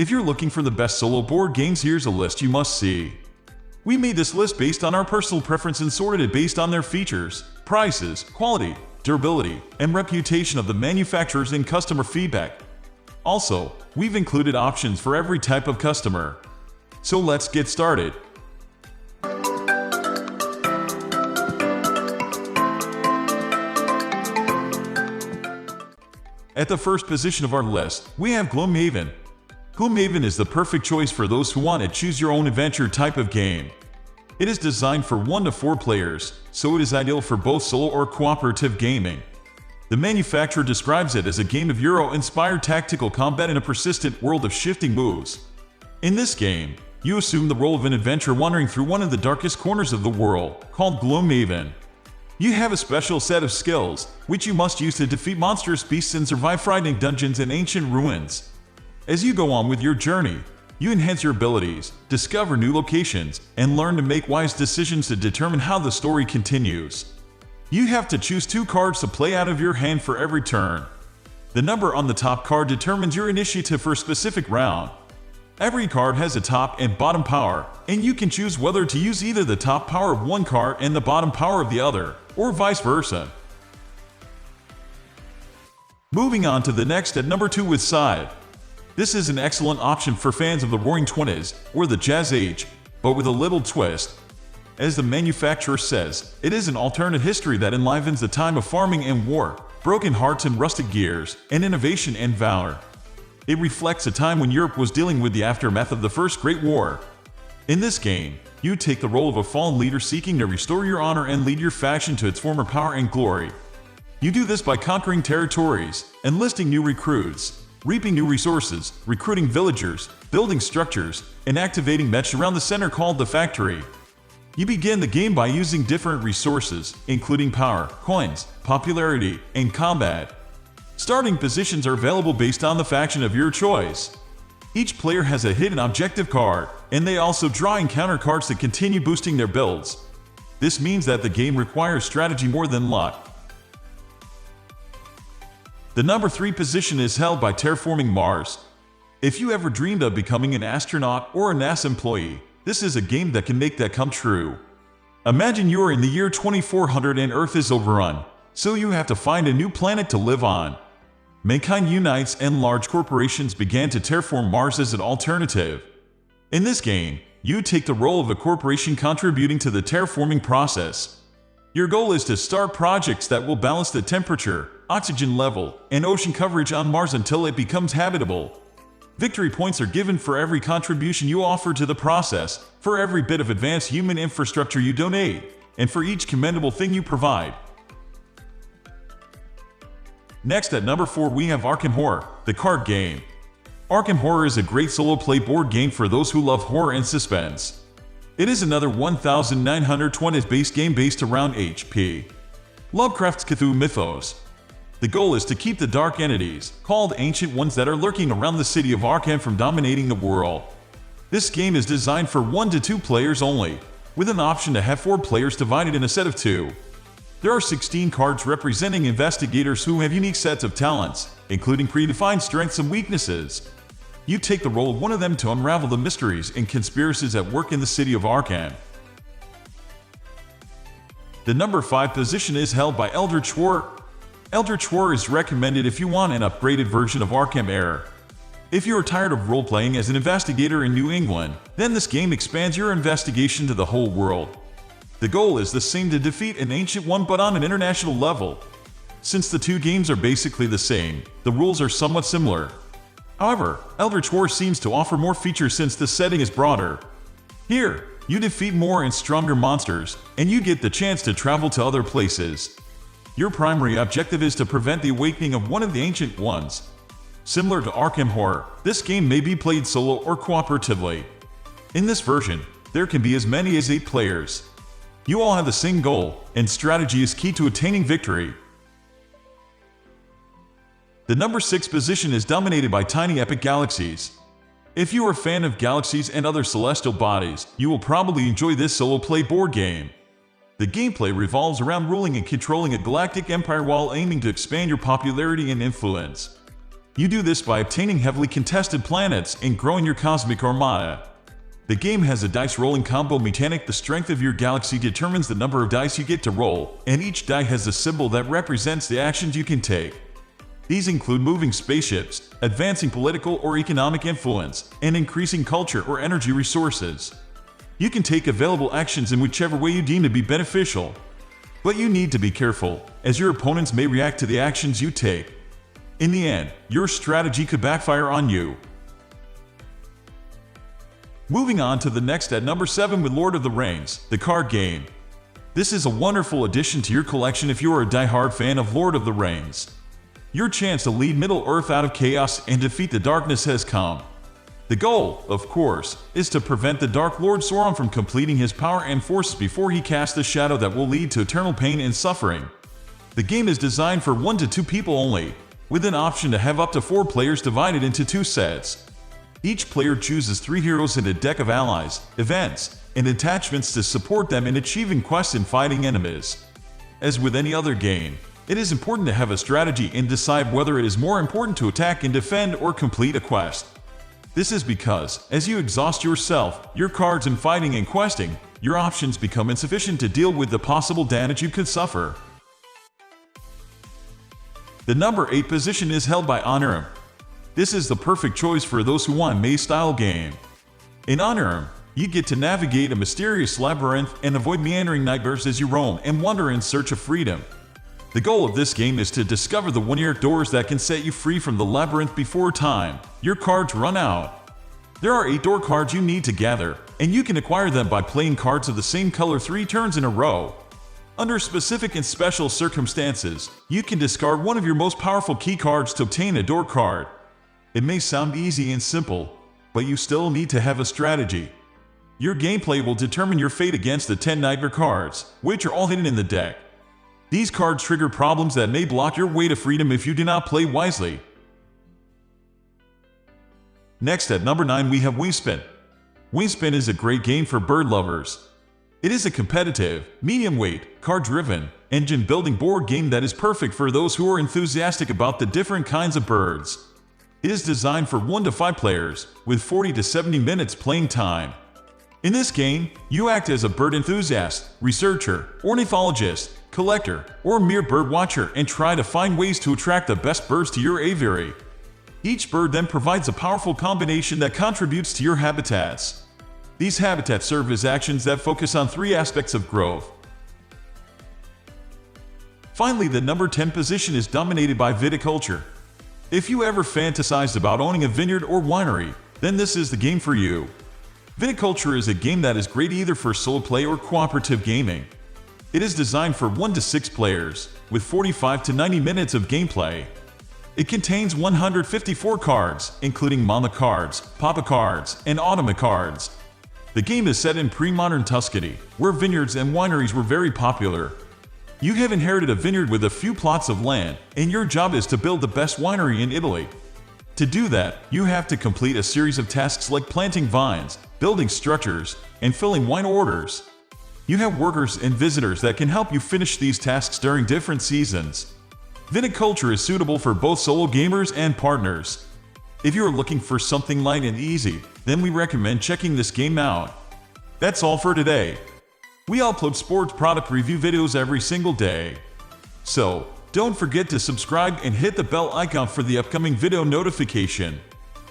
If you're looking for the best solo board games, here's a list you must see. We made this list based on our personal preference and sorted it based on their features, prices, quality, durability, and reputation of the manufacturers and customer feedback. Also, we've included options for every type of customer. So let's get started. At the first position of our list, we have Gloomhaven. Gloomhaven is the perfect choice for those who want a choose-your-own-adventure type of game. It is designed for 1 to 4 players, so it is ideal for both solo or cooperative gaming. The manufacturer describes it as a game of Euro-inspired tactical combat in a persistent world of shifting moves. In this game, you assume the role of an adventurer wandering through one of the darkest corners of the world, called Gloomhaven. You have a special set of skills, which you must use to defeat monstrous beasts and survive frightening dungeons and ancient ruins. As you go on with your journey, you enhance your abilities, discover new locations, and learn to make wise decisions to determine how the story continues. You have to choose 2 cards to play out of your hand for every turn. The number on the top card determines your initiative for a specific round. Every card has a top and bottom power, and you can choose whether to use either the top power of one card and the bottom power of the other, or vice versa. Moving on to the next at number 2 with Scythe. This is an excellent option for fans of the Roaring '20s or the Jazz Age, but with a little twist. As the manufacturer says, it is an alternate history that enlivens the time of farming and war, broken hearts and rusted gears, and innovation and valor. It reflects a time when Europe was dealing with the aftermath of the First Great War. In this game, you take the role of a fallen leader seeking to restore your honor and lead your faction to its former power and glory. You do this by conquering territories, enlisting new recruits, reaping new resources, recruiting villagers, building structures, and activating mech around the center called the factory. You begin the game by using different resources, including power, coins, popularity, and combat. Starting positions are available based on the faction of your choice. Each player has a hidden objective card, and they also draw encounter cards to continue boosting their builds. This means that the game requires strategy more than luck. The number 3 position is held by Terraforming Mars. If you ever dreamed of becoming an astronaut or a NASA employee, this is a game that can make that come true. Imagine you are in the year 2400 and Earth is overrun, so you have to find a new planet to live on. Mankind unites and large corporations began to terraform Mars as an alternative. In this game, you take the role of a corporation contributing to the terraforming process. Your goal is to start projects that will balance the temperature, oxygen level, and ocean coverage on Mars until it becomes habitable. Victory points are given for every contribution you offer to the process, for every bit of advanced human infrastructure you donate, and for each commendable thing you provide. Next at number 4 we have Arkham Horror, the card game. Arkham Horror is a great solo play board game for those who love horror and suspense. It is another 1920s based game based around H.P. Lovecraft's Cthulhu mythos. The goal is to keep the dark entities, called Ancient Ones, that are lurking around the city of Arkham from dominating the world. This game is designed for 1 to 2 players only, with an option to have 4 players divided in a set of 2. There are 16 cards representing investigators who have unique sets of talents, including predefined strengths and weaknesses. You take the role of one of them to unravel the mysteries and conspiracies at work in the city of Arkham. The number 5 position is held by Eldritch Horror. Eldritch Horror is recommended if you want an upgraded version of Arkham Horror. If you are tired of role-playing as an investigator in New England, then this game expands your investigation to the whole world. The goal is the same, to defeat an ancient one, but on an international level. Since the 2 games are basically the same, the rules are somewhat similar. However, Eldritch Horror seems to offer more features since the setting is broader. Here, you defeat more and stronger monsters, and you get the chance to travel to other places. Your primary objective is to prevent the awakening of one of the Ancient Ones. Similar to Arkham Horror, this game may be played solo or cooperatively. In this version, there can be as many as 8 players. You all have the same goal, and strategy is key to attaining victory. The number 6 position is dominated by tiny epic Galaxies. If you are a fan of galaxies and other celestial bodies, you will probably enjoy this solo play board game. The gameplay revolves around ruling and controlling a galactic empire while aiming to expand your popularity and influence. You do this by obtaining heavily contested planets and growing your cosmic armada. The game has a dice rolling combo mechanic. The strength of your galaxy determines the number of dice you get to roll, and each die has a symbol that represents the actions you can take. These include moving spaceships, advancing political or economic influence, and increasing culture or energy resources. You can take available actions in whichever way you deem to be beneficial. But you need to be careful, as your opponents may react to the actions you take. In the end, your strategy could backfire on you. Moving on to the next at number 7 with Lord of the Rings, the card game. This is a wonderful addition to your collection if you are a die-hard fan of Lord of the Rings. Your chance to lead Middle-earth out of chaos and defeat the darkness has come. The goal, of course, is to prevent the Dark Lord Sauron from completing his power and forces before he casts the shadow that will lead to eternal pain and suffering. The game is designed for 1 to 2 people only, with an option to have up to 4 players divided into 2 sets. Each player chooses 3 heroes and a deck of allies, events, and attachments to support them in achieving quests and fighting enemies. As with any other game, it is important to have a strategy and decide whether it is more important to attack and defend or complete a quest. This is because, as you exhaust yourself, your cards in fighting and questing, your options become insufficient to deal with the possible damage you could suffer. The number 8 position is held by Onirim. This is the perfect choice for those who want a maze-style game. In Onirim, you get to navigate a mysterious labyrinth and avoid meandering nightmares as you roam and wander in search of freedom. The goal of this game is to discover the one-ear doors that can set you free from the labyrinth before your cards run out. There are 8 door cards you need to gather, and you can acquire them by playing cards of the same color 3 turns in a row. Under specific and special circumstances, you can discard one of your most powerful key cards to obtain a door card. It may sound easy and simple, but you still need to have a strategy. Your gameplay will determine your fate against the 10 nightmare cards, which are all hidden in the deck. These cards trigger problems that may block your way to freedom if you do not play wisely. Next at number 9 we have Wingspan. Wingspan is a great game for bird lovers. It is a competitive, medium-weight, card-driven, engine-building board game that is perfect for those who are enthusiastic about the different kinds of birds. It is designed for 1 to 5 players, with 40 to 70 minutes playing time. In this game, you act as a bird enthusiast, researcher, ornithologist, collector, or mere bird watcher and try to find ways to attract the best birds to your aviary. Each bird then provides a powerful combination that contributes to your habitats. These habitats serve as actions that focus on 3 aspects of growth. Finally, the number 10 position is dominated by Viticulture. If you ever fantasized about owning a vineyard or winery, then this is the game for you. Viticulture is a game that is great either for solo play or cooperative gaming. It is designed for 1 to 6 players, with 45 to 90 minutes of gameplay. It contains 154 cards, including Mana cards, Papa cards, and Automa cards. The game is set in pre-modern Tuscany, where vineyards and wineries were very popular. You have inherited a vineyard with a few plots of land, and your job is to build the best winery in Italy. To do that, you have to complete a series of tasks like planting vines, building structures, and filling wine orders. You have workers and visitors that can help you finish these tasks during different seasons. Viticulture is suitable for both solo gamers and partners. If you are looking for something light and easy, then we recommend checking this game out. That's all for today. We upload sports product review videos every single day. So, don't forget to subscribe and hit the bell icon for the upcoming video notification.